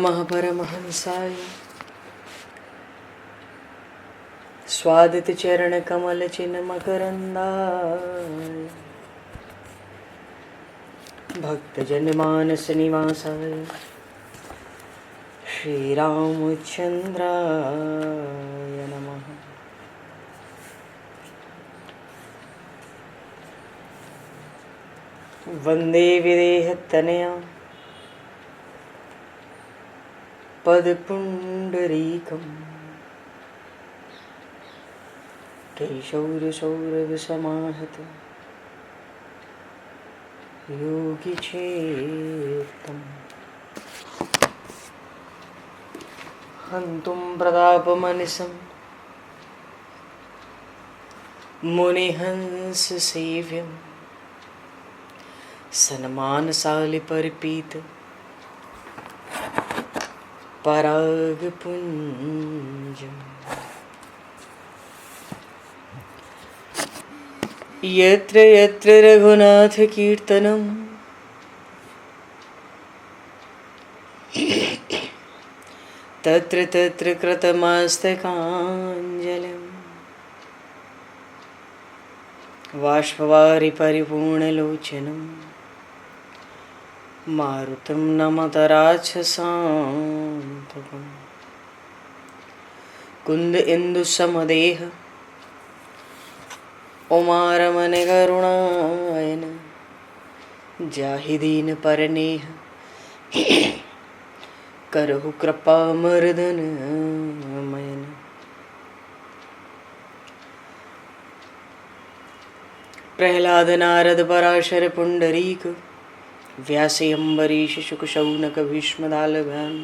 महापरमहंसाय स्वादित चरण कमल चिन्ह मकरंदाय भक्तजन मानस निवासाय श्री रामचंद्राय नमः। वंदे विदेहतनया पदपुंडरीकं केशौरसौरभसमाहत योगिचेतं हन्तुं प्रतापमनिशं मुनिहंससेव्यं सन्मानशालिपरिपीत परागपुञ्जम् यत्र यत्र रघुनाथकीर्तनं तत्र तत्र कृतमस्तकाञ्जलिं बाष्पवारि परिपूर्णलोचनं मारुतं नमत राक्षसान्तकं कुन्द इंदुसमदेह उमारमण करुणायन जाहि दीन परनेह करहु कृपा मर्दन मयन। प्रहलाद नारद पराशर पुंडरीक व्यासे अम्बरीश शुक शौनक भीष्मदालभ्यां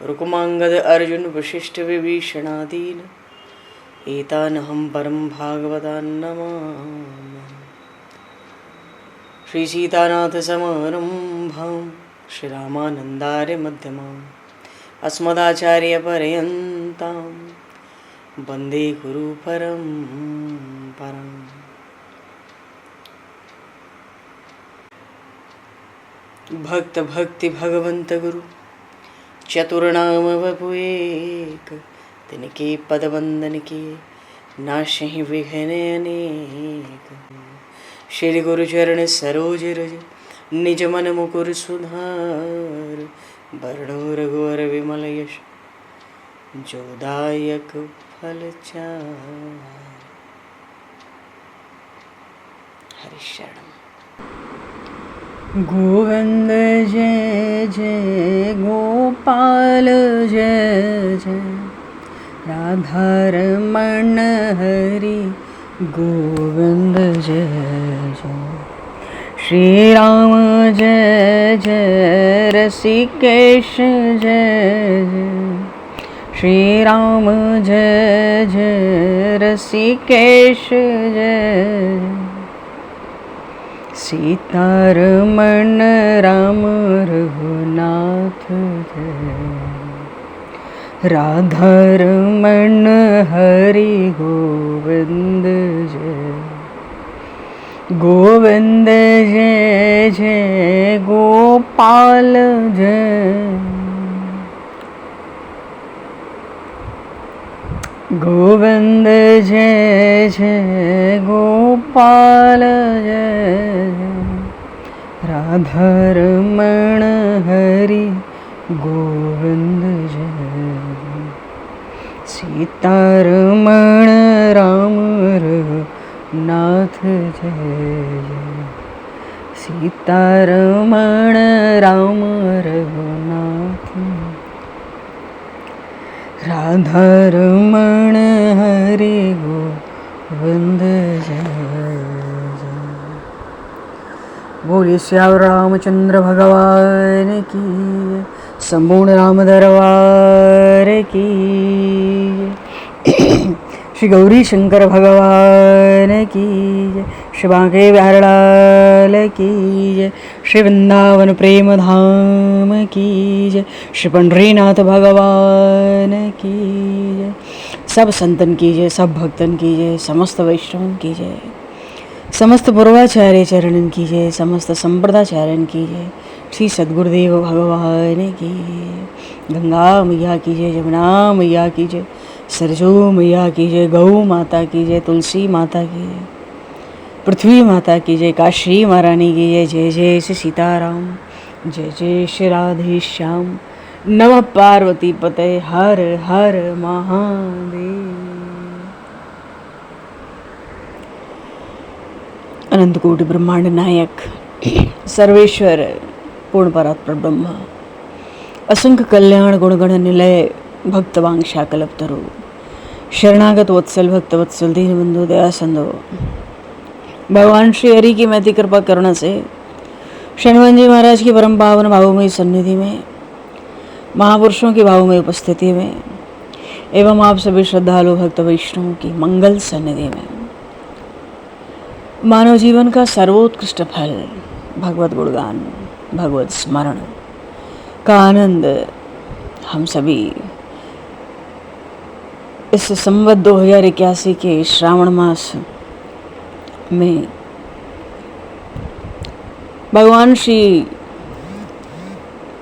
रुक्मांगद अर्जुन वशिष्ठ विभीषणादीन एतानहं परं भागवतान् नमामि। श्री सीतानाथ समारंभां श्री रामानन्दार्य मध्यमाम् अस्मदाचार्य पर्यन्तां वन्दे गुरु परम्पराम्। भक्त भक्ति भगवंत गुरु चतुर्नाम वपु एक तिनके पद वंदन के नाशहि विघ्न अनेक। श्री गुरु चरण सरोज रज निज मन मुकुर सुधार वरणो रघुवर विमल यश जोदायक फलचार। हरिशरण। गोविंद जय जय गोपाल जय जय राधारमण हरि गोविंद जय जय। श्री राम जय जय रसिकेश जय जय श्री राम जय जय रसिकेश जय। सीतारमण राम रघुनाथ जय राधारमण हरि गोविंद जय। गोविंद जय जय गोपाल जय गोविंद जय जय गोपाल जय राधारमण हरि गोविंद जय। सीतारमण राम रघुनाथ जय सीतारमण राम रघुनाथ राधारमण हरि गोविंद जय जय। बोलिए श्याम रामचंद्र भगवान की संपूर्ण राम दरबार की। श्री गौरी शंकर भगवान की जय। श्री बांके बिहारी लाल की जय। श्री वृंदावन प्रेम धाम की जय। श्री पंढरीनाथ भगवान की जय। सब संतन की जय, सब भक्तन की जय, समस्त वैष्णवन की जय, समस्त पूर्वाचार्य चरणन की जय, समस्त संप्रदाचार्यन की जय। श्री सद्गुरुदेव भगवान की। गंगा मैया की जय, जमुना मैया की जय, सरजू मैया की जय, गौ माता की जय, तुलसी माता की जय, पृथ्वी माता की जय, काशी महारानी की जय। जय जय श्री सीताराम, जय जय श्री राधे श्याम। नमः पार्वती पते, हर हर महादेव। अनंत कोटि ब्रह्मांड नायक सर्वेश्वर पूर्ण परात्पर ब्रह्म, असंख्य कल्याण गुणगण निलय, भक्त वांछा कल्पतरु, शरणागत वत्सल भक्त वत्सल दीन बंधु दया सिंधु, भगवान श्री हरि की महती कृपा करुणा से शनिवन जी महाराज की परम पावन भावमयी सन्निधि में, महापुरुषों की भावमयी उपस्थिति में एवं आप सभी श्रद्धालु भक्त वैष्णवों की मंगल सन्निधि में मानव जीवन का सर्वोत्कृष्ट फल भगवत गुणगान, भगवत स्मरण का आनंद हम सभी इस संवत 2081 के श्रावण मास में भगवान श्री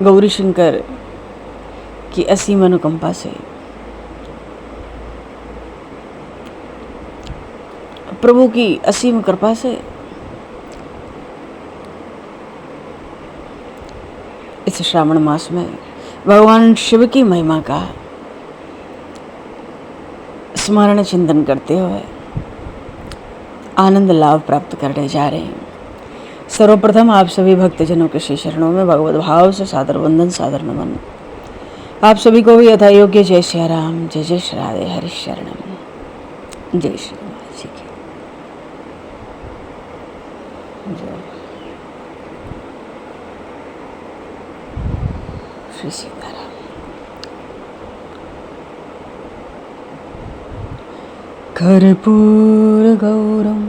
गौरी शंकर की असीम अनुकंपा से, प्रभु की असीम कृपा से इस श्रावण मास में भगवान शिव की महिमा का स्मरण चिंतन करते हुए आनंद लाभ प्राप्त करने जा रहे हैं। सर्वप्रथम आप सभी भक्तजनों के श्री चरणों में भगवत भाव से सादर वंदन, सादर नमन। आप सभी को भी यथा योग्य जय श्री राम, जय जय श्री राधे हरि शरणम, जय श्री राम जी की जय। श्री सीताराम। कर्पूर गौरम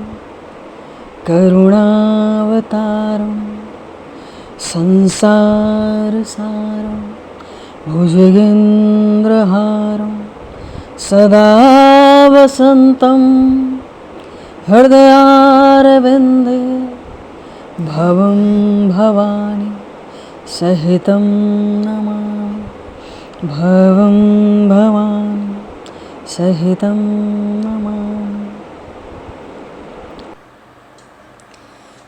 करुणावतारम संसार सारम भुजगेन्द्रहारम सदा वसंतं हृदयारविन्दे भवं भवानी सहितं नमामि, भवं भवानी सहितं नमामि।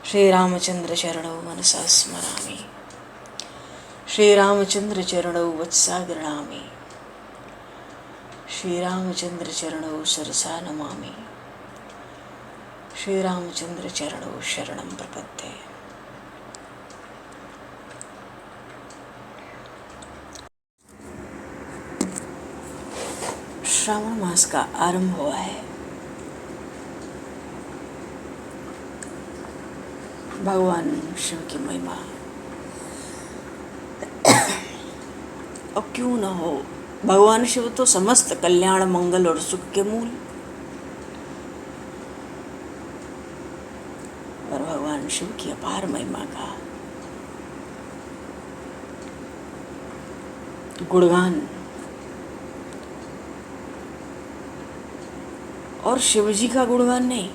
श्री रामचंद्र चरणौ मनसा स्मरामि, श्री रामचंद्र चरणौ वत्सा गृह्णामि, श्री रामचंद्र चरणौ सरसा नमामि, श्री रामचंद्र चरणौ शरणं प्रपद्ये। श्रावण मास का आरंभ हुआ है। भगवान शिव की महिमा और क्यों न हो, भगवान शिव तो समस्त कल्याण मंगल और सुख के मूल, और भगवान शिव की अपार महिमा का गुणगान और शिव जी का गुणगान नहीं,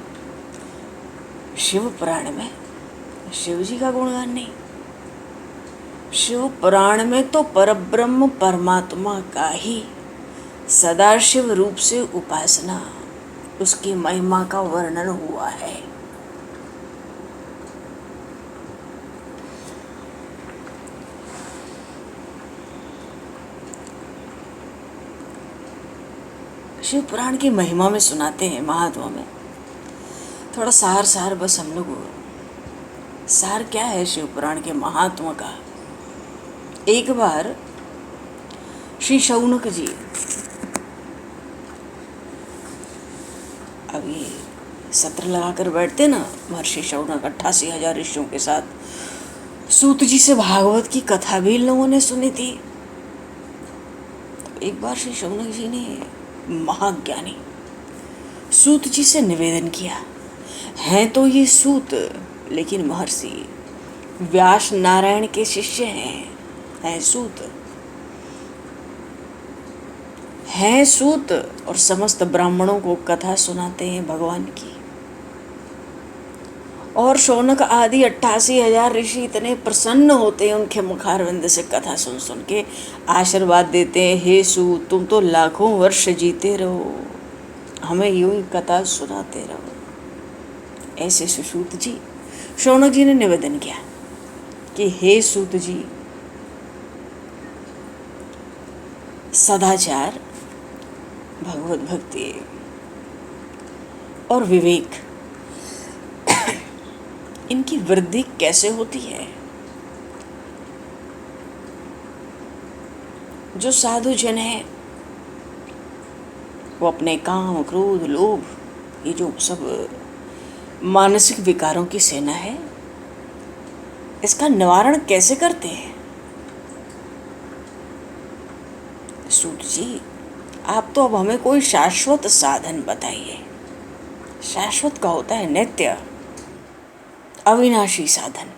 शिव पुराण में शिव जी का गुणगान नहीं, शिव पुराण में तो परब्रह्म परमात्मा का ही सदाशिव रूप से उपासना, उसकी महिमा का वर्णन हुआ है। शिव पुराण की महिमा में सुनाते हैं, महात्मा में थोड़ा सार बस हम लोग। सार क्या है शिव पुराण के महात्मा का? एक बार श्री शौनक जी, अभी सत्र लगाकर बैठते ना महर्षि शौनक 88,000 ऋषियों के साथ, सूत जी से भागवत की कथा भी इन लोगों ने सुनी थी। तो एक बार श्री शौनक जी ने, महाज्ञानी, सूत जी से निवेदन किया, हैं तो ये सूत लेकिन महर्षि व्यास नारायण के शिष्य हैं सूत और समस्त ब्राह्मणों को कथा सुनाते हैं भगवान की। और शौनक आदि 88,000 ऋषि इतने प्रसन्न होते हैं उनके मुखारविंद से कथा सुन सुन के, आशीर्वाद देते हैं, हे सूत तुम तो लाखों वर्ष जीते रहो, हमें यूं ही कथा सुनाते रहो। ऐसे सुसूत जी, शौनक जी ने निवेदन किया कि हे सूत जी, सदाचार, भगवत भक्ति और विवेक, इनकी वृद्धि कैसे होती है? जो साधु जन है वो अपने काम, क्रोध, लोभ, ये जो सब मानसिक विकारों की सेना है, इसका निवारण कैसे करते हैं? सूत जी, आप तो अब हमें कोई शाश्वत साधन बताइए। शाश्वत का होता है नित्य, अविनाशी साधन।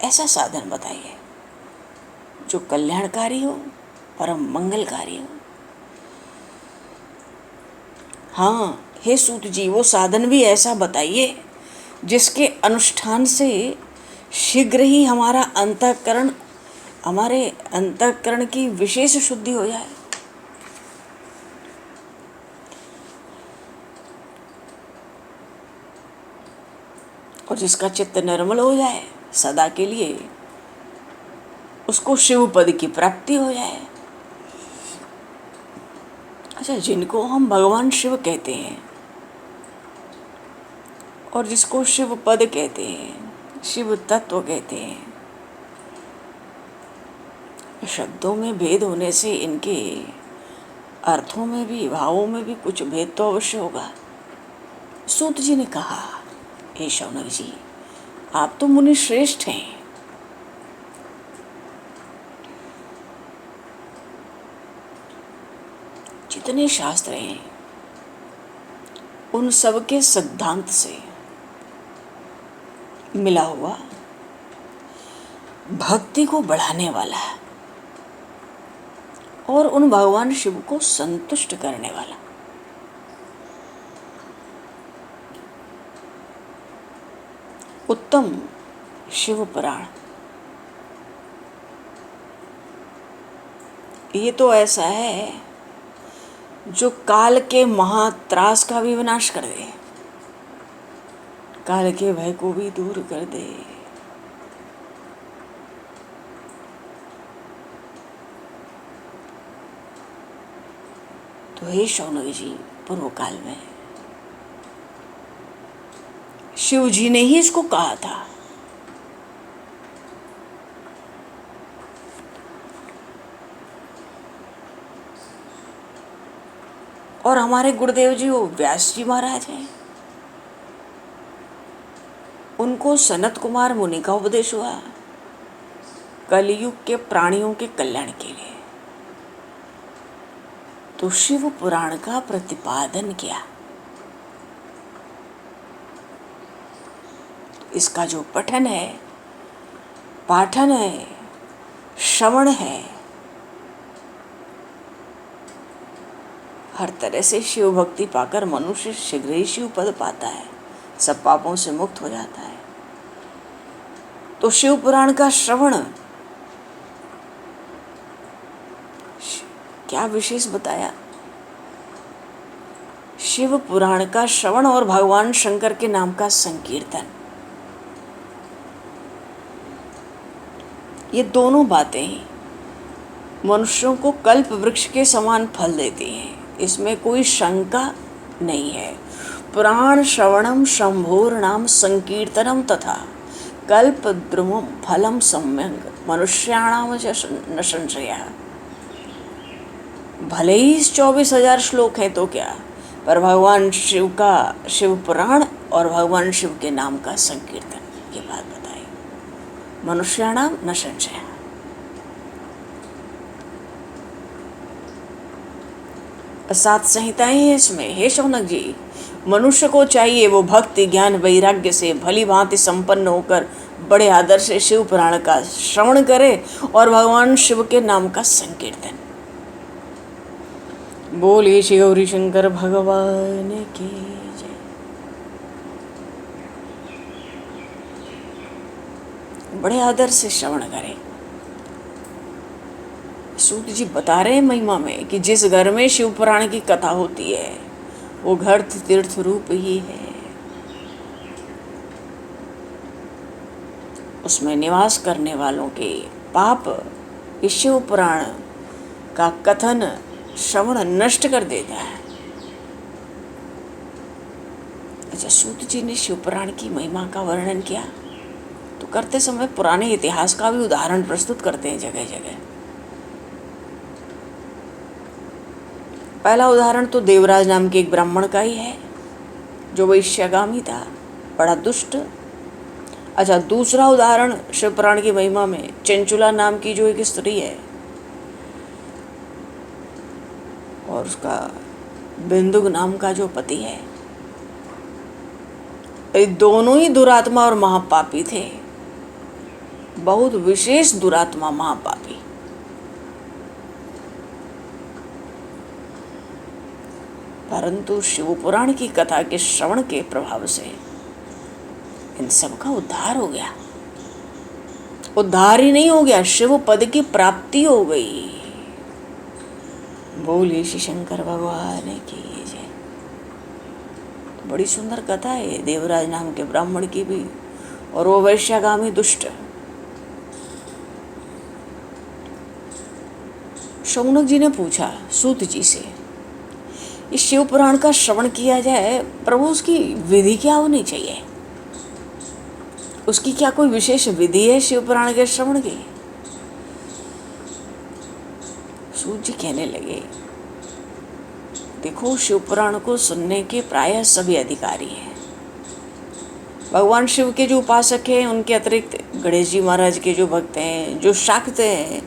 ऐसा साधन बताइए जो कल्याणकारी हो, परम मंगलकारी हो। हाँ हे सूत जी, वो साधन भी ऐसा बताइए जिसके अनुष्ठान से शीघ्र ही हमारे अंतःकरण की विशेष शुद्धि हो जाए। और जिसका चित्त निर्मल हो जाए सदा के लिए, उसको शिव पद की प्राप्ति हो जाए। अच्छा, जिनको हम भगवान शिव कहते हैं और जिसको शिव पद कहते हैं, शिव तत्व कहते हैं, शब्दों में भेद होने से इनके अर्थों में भी, भावों में भी कुछ भेद तो अवश्य होगा। सूत जी ने कहा, हे शौनक जी, आप तो मुनि श्रेष्ठ हैं। जितने शास्त्र हैं उन सब के सिद्धांत से मिला हुआ भक्ति को बढ़ाने वाला और उन भगवान शिव को संतुष्ट करने वाला उत्तम शिव पुराण, ये तो ऐसा है जो काल के महात्रास का भी विनाश कर दे, काल के भय को भी दूर कर दे। तो हे शौनक जी, पूर्व काल में शिव जी ने ही इसको कहा था। और हमारे गुरुदेव जी वो व्यास जी महाराज हैं, उनको सनत कुमार मुनि का उपदेश हुआ कलयुग के प्राणियों के कल्याण के लिए। तो शिव पुराण का प्रतिपादन किया। इसका जो पठन है, पाठन है, श्रवण है, हर तरह से शिव भक्ति पाकर मनुष्य शीघ्र ही शिव पद पाता है, सब पापों से मुक्त हो जाता है। तो शिव पुराण का श्रवण क्या विशेष बताया? शिव पुराण का श्रवण और भगवान शंकर के नाम का संकीर्तन, ये दोनों बातें मनुष्यों को कल्प वृक्ष के समान फल देती हैं, इसमें कोई शंका नहीं है। पुराण श्रवणम शंभोर नाम संकीर्तनम तथा कल्प द्रुमम फलम सम्यक मनुष्याणाम न संशयः। भले ही 24,000 श्लोक हैं तो क्या, पर भगवान शिव का शिव पुराण और भगवान शिव के नाम का संकीर्तन, ये बात बताई। मनुष्याणाम न संशयः। सात संहिताएं हैं इसमें। हे शौनक जी, मनुष्य को चाहिए वो भक्ति, ज्ञान, वैराग्य से भली भांति संपन्न होकर बड़े आदर से शिव पुराण का श्रवण करे और भगवान शिव के नाम का संकीर्तन। बोले श्री गौरी शंकर भगवान की जय। बड़े आदर से श्रवण करें। सूत जी बता रहे हैं महिमा में कि जिस घर में शिव पुराण की कथा होती है वो घर तीर्थ रूप ही है। उसमें निवास करने वालों के पाप इस शिव पुराण का कथन श्रवण नष्ट कर देता है। अच्छा, सूत जी ने शिव पुराण की महिमा का वर्णन किया तो करते समय पुराने इतिहास का भी उदाहरण प्रस्तुत करते हैं जगह जगह। पहला उदाहरण तो देवराज नाम के एक ब्राह्मण का ही है जो वैश्यगामी था, बड़ा दुष्ट। अच्छा, दूसरा उदाहरण शिव पुराण की महिमा में चंचुला नाम की जो एक स्त्री है और उसका बिंदुक नाम का जो पति है, ये दोनों ही दुरात्मा और महापापी थे, बहुत विशेष दुरात्मा महापापी। परंतु शिव पुराण की कथा के श्रवण के प्रभाव से इन सब का उद्धार हो गया। उद्धार ही नहीं हो गया, शिव पद की प्राप्ति हो गई। बोलिए श्री शंकर भगवान की जय। बड़ी सुंदर कथा है देवराज नाम के ब्राह्मण की भी, और वो वैश्यगामी दुष्ट। शौनक जी ने पूछा सूत जी से, इस शिव पुराण का श्रवण किया जाए, प्रभु उसकी विधि क्या होनी चाहिए? उसकी क्या कोई विशेष विधि है शिव पुराण के श्रवण की? सूत जी कहने लगे, देखो, शिव पुराण को सुनने के प्रायः सभी अधिकारी हैं। भगवान शिव के जो उपासक हैं, उनके अतिरिक्त गणेश जी महाराज के जो भक्त हैं, जो शाक्त हैं,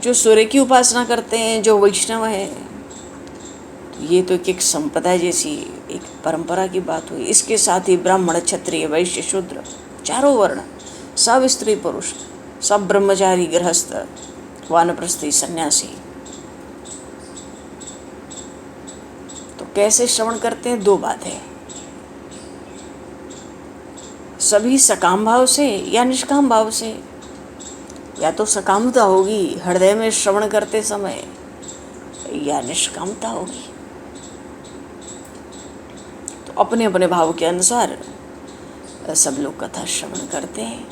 जो सूर्य की उपासना करते हैं, जो वैष्णव हैं, ये तो एक संप्रदाय जैसी एक परंपरा की बात हुई। इसके साथ ही ब्राह्मण, क्षत्रिय, वैश्य, शूद्र, चारों वर्ण, सब स्त्री पुरुष, सब ब्रह्मचारी, गृहस्थ, वानप्रस्थी, सन्यासी, तो कैसे श्रवण करते हैं? दो बात है, सभी सकाम भाव से या निष्काम भाव से। या तो सकामता होगी हृदय में श्रवण करते समय, या निष्कामता होगी। तो अपने अपने भाव के अनुसार सब लोग कथा श्रवण करते हैं।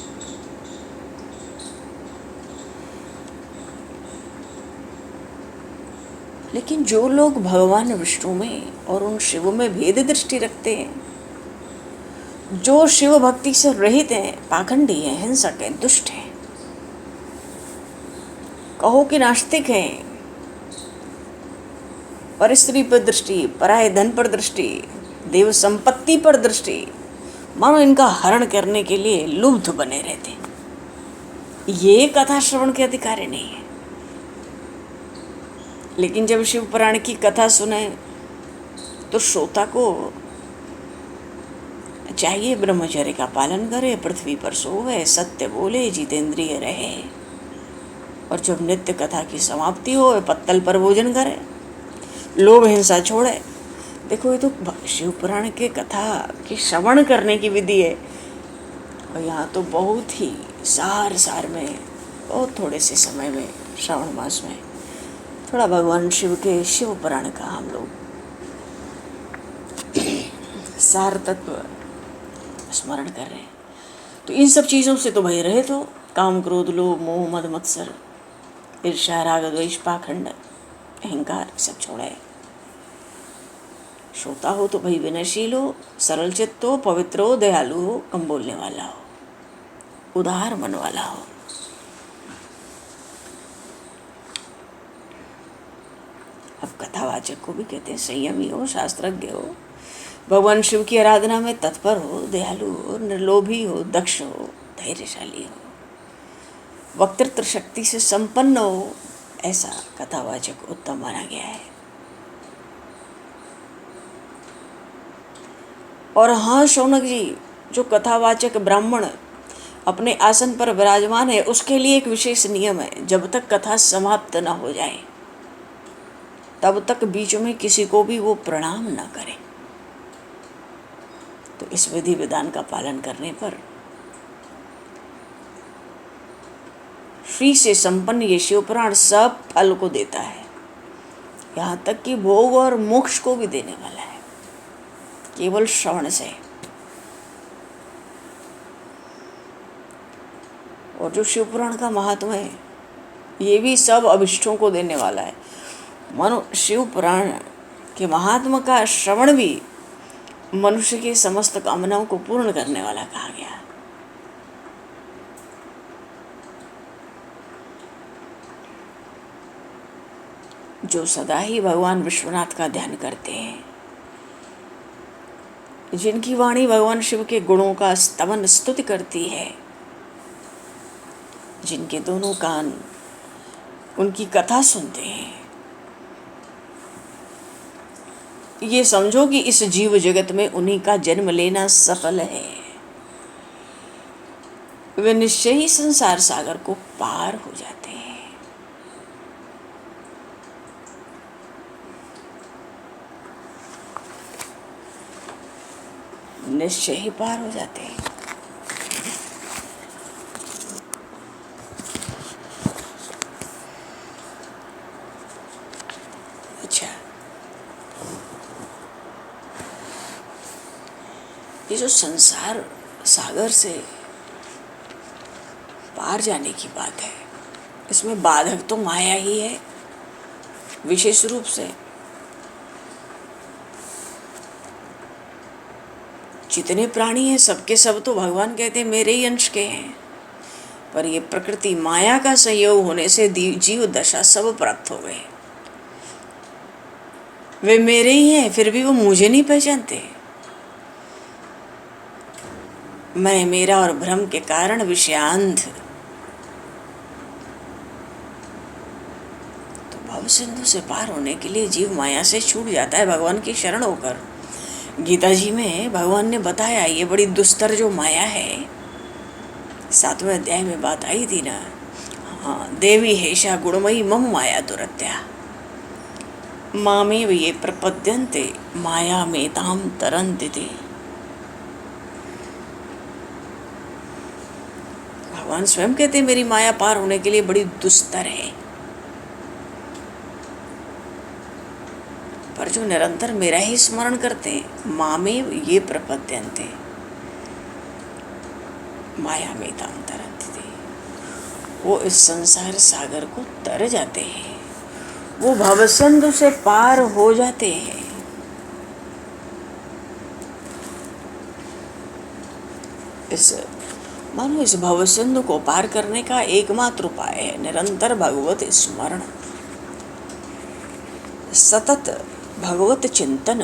लेकिन जो लोग भगवान विष्णु में और उन शिव में भेद दृष्टि रखते हैं, जो शिव भक्ति से रहित हैं, पाखंडी हैं, हिंसक हैं, दुष्ट हैं, कहो कि नास्तिक हैं, पर स्त्री पर दृष्टि, पराये धन पर दृष्टि, देव संपत्ति पर दृष्टि, मानो इनका हरण करने के लिए लुब्ध बने रहते, ये कथा श्रवण के अधिकारी नहीं है। लेकिन जब शिव पुराण की कथा सुने तो श्रोता को चाहिए ब्रह्मचर्य का पालन करे, पृथ्वी पर सोवे, सत्य बोले, जितेंद्रिय रहे, और जब नित्य कथा की समाप्ति हो पत्तल पर भोजन करे, लोभ हिंसा छोड़े। देखो, ये तो शिव पुराण के कथा की श्रवण करने की विधि है, और यहाँ तो बहुत ही सार में, बहुत थोड़े से समय में, श्रावण मास में थोड़ा भगवान शिव के शिव पुराण का हम लोग सार तत्व स्मरण कर रहे हैं। तो इन सब चीज़ों से तो भय रहे, तो काम, क्रोध, लोभ, मोह, मद, मत्सर, ईर्ष्या, राग, द्वेष, पाखंड, अहंकार, सब छोड़े। श्रोता हो तो भाई विनयशील हो, सरल चित्त हो, पवित्र हो, दयालु हो, कम बोलने वाला हो, उदार मन वाला हो। अब कथावाचक को भी कहते हैं संयमी हो, शास्त्रज्ञ हो, भगवान शिव की आराधना में तत्पर हो, दयालु हो, निर्लोभी हो, दक्ष हो, धैर्यशाली हो, वक्तृत्व शक्ति से संपन्न हो, ऐसा कथावाचक उत्तम माना गया है। और हाँ शौनक जी, जो कथावाचक ब्राह्मण अपने आसन पर विराजमान है, उसके लिए एक विशेष नियम है, जब तक कथा समाप्त न हो जाए तब तक बीच में किसी को भी वो प्रणाम न करे। तो इस विधि विधान का पालन करने पर श्री से संपन्न ये शिव पुराण सब फल को देता है, यहाँ तक कि भोग और मोक्ष को भी देने वाला है केवल श्रवण से। और जो शिव पुराण का महात्मा है ये भी सब अभिष्टों को देने वाला है। मानो शिव पुराण के महात्मा का श्रवण भी मनुष्य की समस्त कामनाओं को पूर्ण करने वाला कहा गया। जो सदा ही भगवान विश्वनाथ का ध्यान करते हैं, जिनकी वाणी भगवान शिव के गुणों का स्तवन स्तुति करती है, जिनके दोनों कान उनकी कथा सुनते हैं, ये समझो कि इस जीव जगत में उन्हीं का जन्म लेना सफल है। वे निश्चय ही संसार सागर को पार हो जाते हैं। निश्चय ही पार हो जाते हैं। अच्छा, ये जो संसार सागर से पार जाने की बात है, इसमें बाधक तो माया ही है विशेष रूप से। जितने प्राणी हैं सबके सब तो भगवान कहते हैं मेरे ही अंश के हैं, पर ये प्रकृति माया का संयोग होने से जीव दशा सब प्राप्त हो गए। वे मेरे ही हैं फिर भी वो मुझे नहीं पहचानते। मैं मेरा और भ्रम के कारण विषयांध। तो भव सिंधु से पार होने के लिए जीव माया से छूट जाता है भगवान की शरण होकर। गीता जी में भगवान ने बताया ये बड़ी दुस्तर जो माया है, 7वें अध्याय में बात आई थी ना। हाँ, देवी हेषा गुणमयी मम माया दुरत्या मामेव ये प्रपद्यन्ते माया मेताम तरन्ति। भगवान स्वयं कहते मेरी माया पार होने के लिए बड़ी दुस्तर है, पर जो निरंतर मेरा ही स्मरण करते हैं मामेव ये प्रपद्यन्ते माया मेताम तरन्ति, वो इस संसार सागर को तर जाते हैं, वो भवसिंधु से पार हो जाते हैं। मानो इस भवसिंधु को पार करने का एकमात्र उपाय है निरंतर भगवत स्मरण, सतत भगवत चिंतन।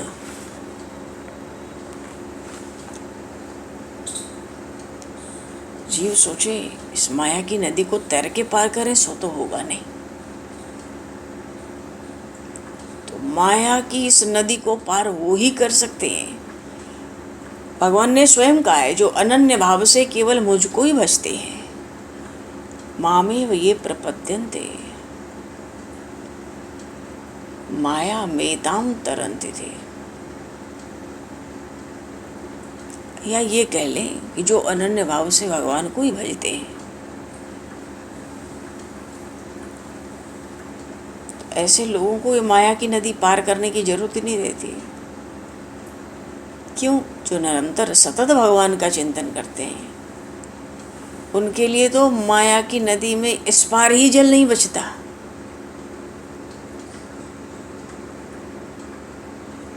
जीव सोचे इस माया की नदी को तैर के पार करें सो तो होगा नहीं। तो माया की इस नदी को पार वो ही कर सकते हैं। भगवान ने स्वयं कहा है जो अनन्य भाव से केवल मुझको ही भजते हैं, मामेव ये प्रपद्यन्ते माया मेताम तरन्ति थे। या ये कह लें कि जो अनन्य भाव से भगवान को ही भजते हैं, ऐसे लोगों को ये माया की नदी पार करने की जरूरत ही नहीं रहती। क्यों? जो निरंतर सतत भगवान का चिंतन करते हैं, उनके लिए तो माया की नदी में इस पार ही जल नहीं बचता।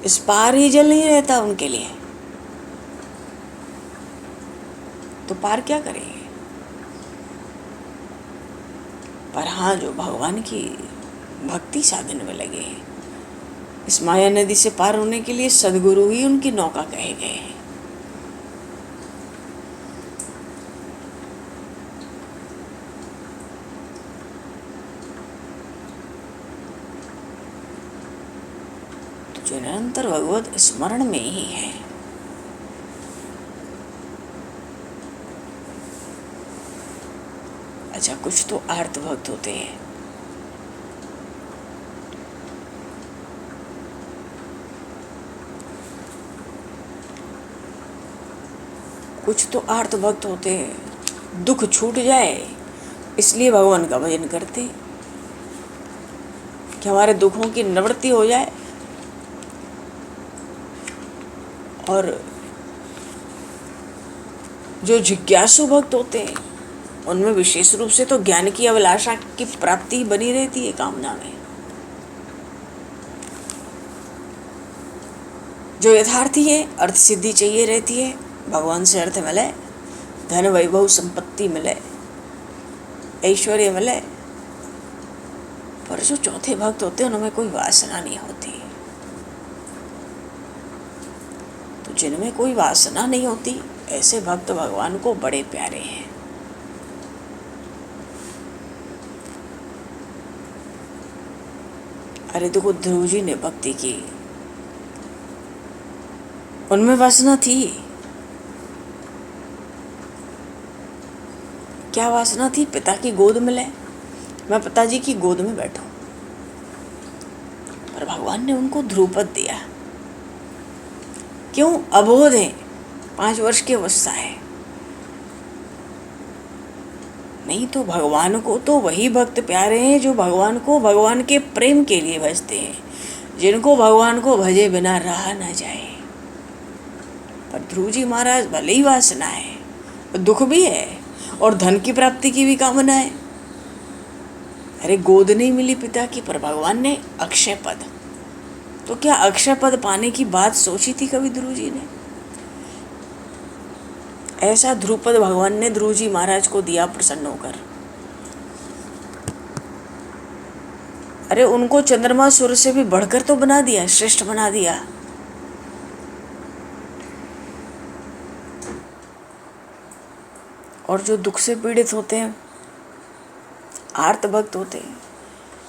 इस पार ही जल नहीं रहता उनके लिए, तो पार क्या करेंगे। पर हाँ, जो भगवान की भक्ति साधन में लगे हैं, इस माया नदी से पार होने के लिए सदगुरु ही उनकी नौका कहे गए हैं। तो जो निरंतर भगवत स्मरण में ही है, अच्छा, कुछ तो आर्त भक्त होते हैं, कुछ तो आर्त भक्त होते हैं, दुख छूट जाए इसलिए भगवान का भजन करते हैं कि हमारे दुखों की निवृत्ति हो जाए। और जो जिज्ञासु भक्त होते हैं उनमें विशेष रूप से तो ज्ञान की अभिलाषा की प्राप्ति बनी रहती है कामना में। जो यथार्थी है अर्थ सिद्धि चाहिए रहती है, भगवान से अर्थ मिले, धन वैभव संपत्ति मिले, ऐश्वर्य मिले। पर जो चौथे भक्त होते हैं उनमें कोई वासना नहीं होती। तो जिनमें कोई वासना नहीं होती ऐसे भक्त भगवान को बड़े प्यारे हैं। अरे देखो, ध्रुव जी ने भक्ति की, उनमें वासना थी। क्या वासना थी? पिता की गोद मिले, मैं पिताजी की गोद में बैठूं। पर भगवान ने उनको ध्रुपद दिया। क्यों? अबोध है, 5 वर्ष की अवस्था है। नहीं तो भगवान को तो वही भक्त प्यारे हैं जो भगवान को भगवान के प्रेम के लिए भजते हैं, जिनको भगवान को भजे बिना रहा ना जाए। पर ध्रुव जी महाराज भले ही वासना है, दुख भी है और धन की प्राप्ति की भी कामना है। अरे गोद नहीं मिली पिता की, पर भगवान ने अक्षय पद, तो क्या अक्षय पद पाने की बात सोची थी कभी ध्रुव जी ने? ऐसा ध्रुपद भगवान ने ध्रुव जी महाराज को दिया प्रसन्न होकर। अरे उनको चंद्रमा सूर्य से भी बढ़कर तो बना दिया, श्रेष्ठ बना दिया। और जो दुख से पीड़ित होते हैं, आर्त भक्त होते हैं,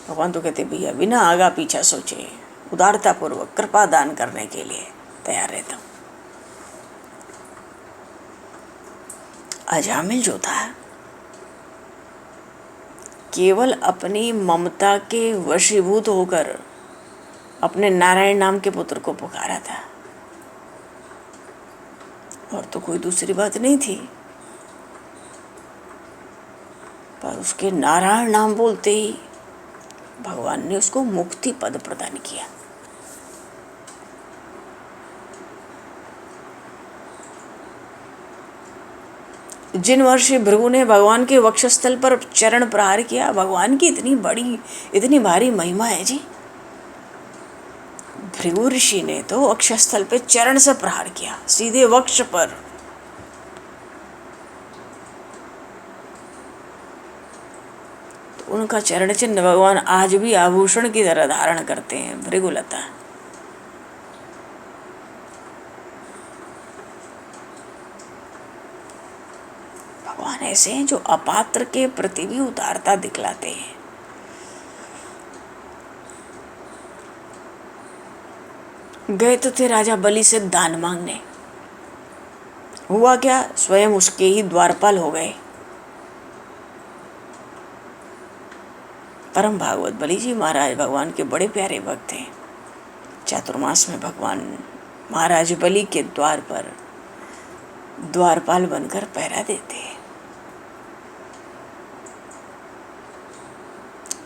भगवान तो कहते भैया बिना आगा पीछा सोचे उदारता पूर्वक कृपा दान करने के लिए तैयार रहता हूं। अजामिल जो था केवल अपनी ममता के वशीभूत होकर अपने नारायण नाम के पुत्र को पुकारा था, और तो कोई दूसरी बात नहीं थी। पर उसके नारायण नाम बोलते ही भगवान ने उसको मुक्ति पद प्रदान किया। जिन वर्ष भृगु ने भगवान के वक्षस्थल पर चरण प्रहार किया, भगवान की इतनी बड़ी इतनी भारी महिमा है जी। भृगु ऋषि ने तो वक्षस्थल पे चरण से प्रहार किया, सीधे वक्ष पर। तो उनका चरण चिन्ह भगवान आज भी आभूषण की तरह धारण करते हैं, भृगुलता। भगवान ऐसे हैं जो अपात्र के प्रति भी उदारता दिखलाते हैं। गए तो थे राजा बलि से दान मांगने, हुआ क्या? स्वयं उसके ही द्वारपाल हो गए। परम भागवत बलि जी महाराज भगवान के बड़े प्यारे भक्त थे। चातुर्मास में भगवान महाराज बलि के द्वार पर द्वारपाल बनकर पहरा देते।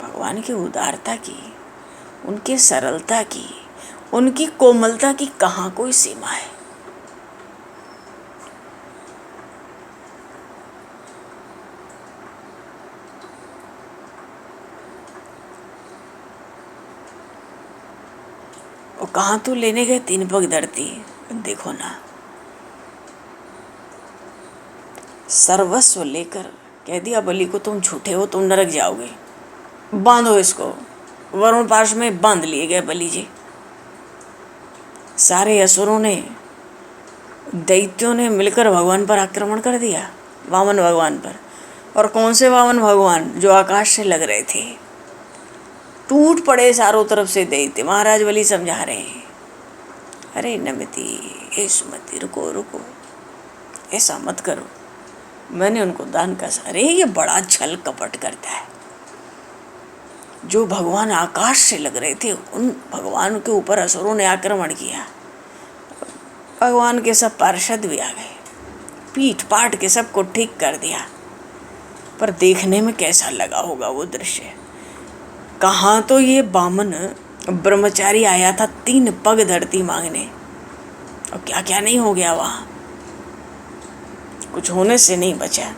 भगवान की उदारता की, उनके सरलता की, उनकी कोमलता की कहाँ कोई सीमा है। और कहाँ तो लेने गए 3 पग धरती। देखो ना, सर्वस्व लेकर कह दिया बलि को, तुम झूठे हो, तुम नरक जाओगे, बांधो इसको। वरुण पाश में बांध लिए गए बलि जी। सारे असुरों ने, दैत्यों ने मिलकर भगवान पर आक्रमण कर दिया, वामन भगवान पर। और कौन से वामन भगवान? जो आकाश से लग रहे थे। टूट पड़े चारों तरफ से दैत्य। महाराज बलि समझा रहे हैं, अरे नमिति, हे सुमति, रुको रुको, ऐसा मत करो, मैंने उनको दान का। अरे ये बड़ा छल कपट करता है। जो भगवान आकाश से लग रहे थे, उन भगवान के ऊपर असुरों ने आक्रमण किया। भगवान के सब पार्षद भी आ गए, पीट पाट के सबको ठीक कर दिया। पर देखने में कैसा लगा होगा वो दृश्य। कहाँ तो ये बामन ब्रह्मचारी आया था 3 पग धरती मांगने, और क्या क्या नहीं हो गया वहाँ, कुछ होने से नहीं बचा।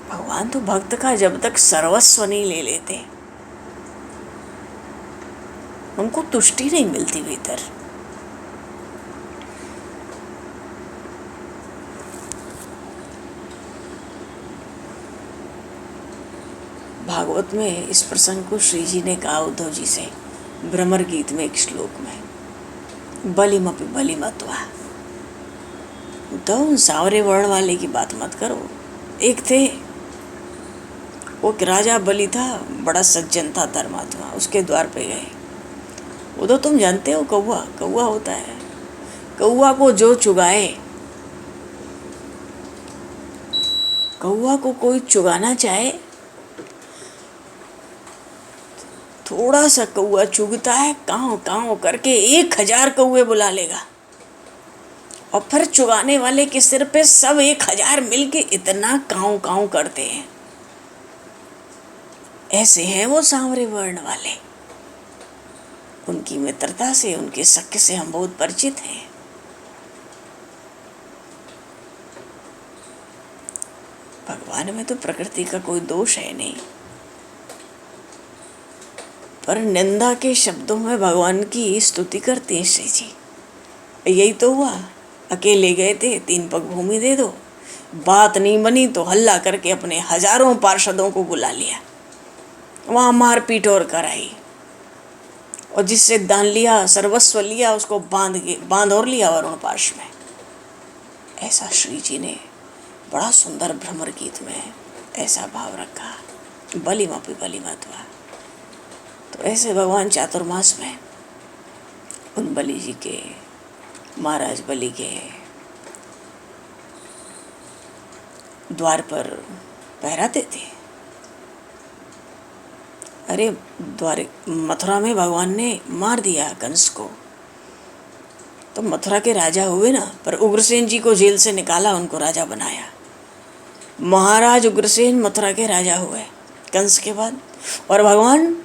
भगवान तो भक्त का जब तक सर्वस्व नहीं ले लेते उनको तुष्टि नहीं मिलती भीतर। भागवत में इस प्रसंग को श्री जी ने कहा उद्धव जी से, भ्रमर गीत में एक श्लोक में, बलिमपि बलिमत्वा। उद्धव, सांवरे वर्ण वाले की बात मत करो। एक थे, वो राजा बलि था, बड़ा सज्जन था, धर्मात्मा, उसके द्वार पे गए। वो तो तुम जानते हो, कौवा कौवा होता है, कौवा को जो चुगाए, कौवा को कोई चुगाना चाहे, थोड़ा सा कौवा चुगता है, काँव काँव करके 1000 कौवे बुला लेगा, और फिर चुगाने वाले के सिर पे सब 1000 मिलके इतना काँव काँव करते हैं। ऐसे हैं वो सांवरे वर्ण वाले। उनकी मित्रता से, उनके सख्य से हम बहुत परिचित हैं। भगवान में तो प्रकृति का कोई दोष है नहीं, पर निंदा के शब्दों में भगवान की स्तुति करते हैं श्री जी। यही तो हुआ, अकेले गए थे, 3 पग भूमि दे दो, बात नहीं बनी तो हल्ला करके अपने हजारों पार्षदों को बुला लिया, वहाँ मारपीट और कराई, और जिससे दान लिया, सर्वस्व लिया, उसको बांध और लिया वरुण पाश में। ऐसा श्री जी ने बड़ा सुंदर भ्रमर गीत में ऐसा भाव रखा, बलिमपि बलिमत्वा। तो ऐसे भगवान चातुर्मास में उन बलि जी के, महाराज बलि के द्वार पर पहराते थे। अरे द्वारे मथुरा में भगवान ने मार दिया कंस को, तो मथुरा के राजा हुए ना, पर उग्रसेन जी को जेल से निकाला, उनको राजा बनाया। महाराज उग्रसेन मथुरा के राजा हुए कंस के बाद। और भगवान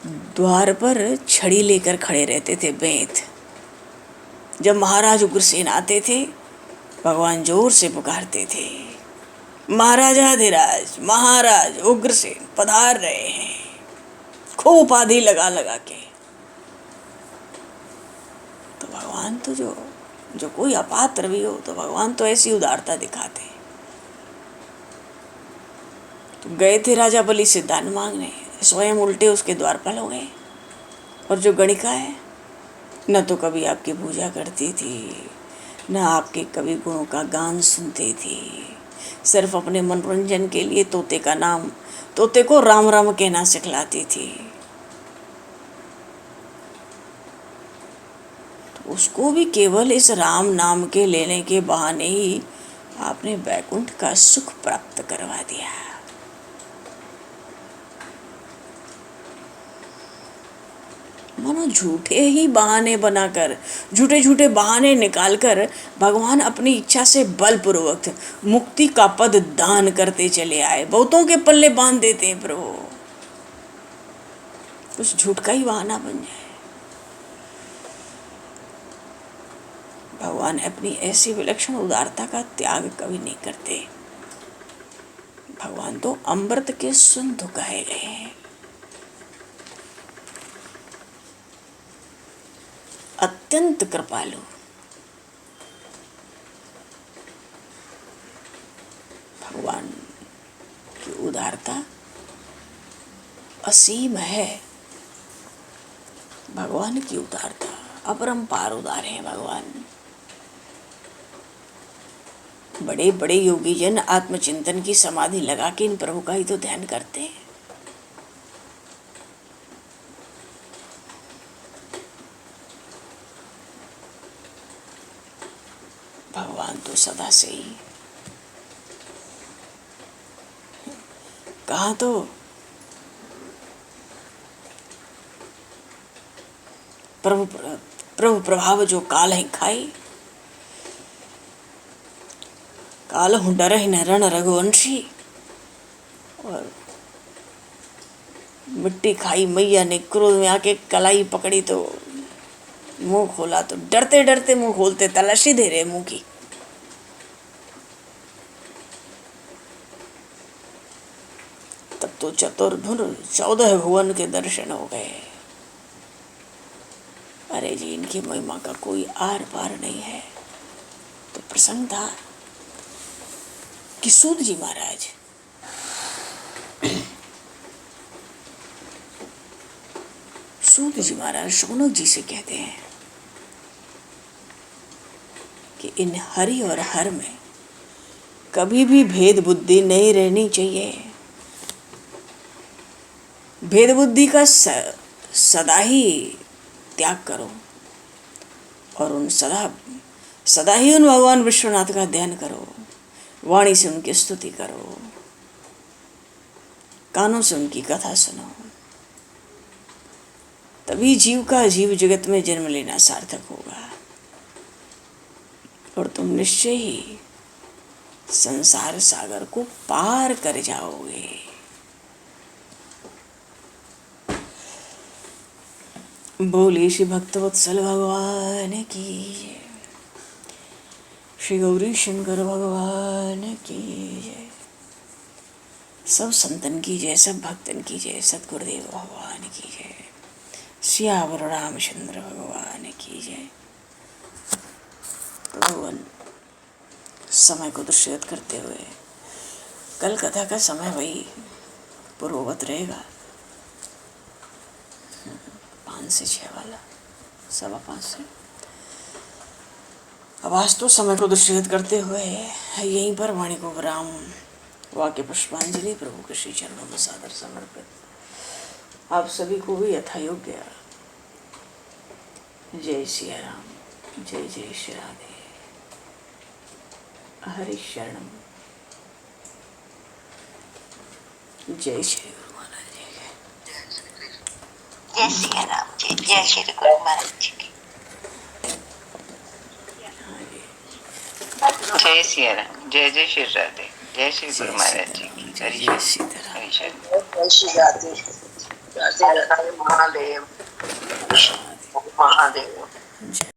द्वार पर छड़ी लेकर खड़े रहते थे, बेंत। जब महाराज उग्रसेन आते थे, भगवान जोर से पुकारते थे, महाराजाधिराज महाराज उग्रसेन पधार रहे हैं, खूब उपाधि लगा लगा के। तो भगवान तो जो कोई अपात्र भी हो, तो भगवान तो ऐसी उदारता दिखाते। तो गए थे राजा बलि से दान मांगने, स्वयं उल्टे उसके द्वारपाल हो गए। और जो गणिका है, न तो कभी आपकी पूजा करती थी, न आपके कभी गुणों का गान सुनती थी, सिर्फ अपने मनोरंजन के लिए तोते को राम राम कहना सिखलाती थी। तो उसको भी केवल इस राम नाम के लेने के बहाने ही आपने वैकुंठ का सुख प्राप्त करवा दिया। मानो झूठे ही बहाने बनाकर, झूठे झूठे बहाने निकालकर भगवान अपनी इच्छा से बलपूर्वक मुक्ति का पद दान करते चले आए। बहुतों के पल्ले बांध देते हैं प्रभु, कुछ झूठ का ही बहाना बन जाए। भगवान अपनी ऐसी विलक्षण उदारता का त्याग कभी नहीं करते। भगवान तो अमृत के सिंधु कहे गए हैं, अत्यंत कृपालु। भगवान की उदारता असीम है। भगवान की उदारता अपरंपार उदार है भगवान। बड़े बड़े योगी जन आत्मचिंतन की समाधि लगा के इन प्रभु का ही तो ध्यान करते हैं। भगवान तो सदा से ही, कहा तो प्रभु प्रभाव जो काल है खाई, आलहू डरहि न रण रघुवंशी। और मिट्टी खाई मैया ने क्रोध में आके कलाई पकड़ी तो मुंह खोला तो डरते डरते मुंह खोलते तलाशी दे रहे मुंह की। तब तो चतुर्धुर 14 भुवन के दर्शन हो गए। अरे जी, इनकी महिमा का कोई आर पार नहीं है। तो प्रसंग था कि सूत जी महाराज शौनक जी से कहते हैं कि इन हरि और हर में कभी भी भेद बुद्धि नहीं रहनी चाहिए। भेद बुद्धि का सदा ही त्याग करो और उन सदा ही उन भगवान विश्वनाथ का ध्यान करो। वाणी से उनकी स्तुति करो, कानों से उनकी कथा सुनो। तभी जीव का जीव जगत में जन्म लेना सार्थक होगा और तुम निश्चय ही संसार सागर को पार कर जाओगे। बोले श्री भक्तवत्सल भगवान की, श्री गौरी शंकर भगवान की जय। सब संतन की जय, सब भक्तन की जय, सतगुरुदेव भगवान की जय, सियावर रामचंद्र भगवान की जय। तो भगवान समय को दृष्टिगत करते हुए कल कथा का समय वही पूर्ववत रहेगा, 5 से 6 वाला, 5:15 से। अब आज तो समय को दृष्टिगत करते हुए यहीं पर वाणी को विराम। वाक्य पुष्पांजलि प्रभु के श्री चरणों में सादर समर्पित। आप सभी को भी यथा योग्य जय सिया राम, जय जय श्री राधे, हरि शरणम, जय श्री गुरु महाराज जी। जय सिया राम जी, जय श्री गुरु महाराज जी की। जय सिया राम, जय जय श्री राधे, जय श्री गुरु महाराज जी की। हरि जय सीताराम। हरि शरण। जय श्री राधे, राधे राधे महादेव, महादेव। जय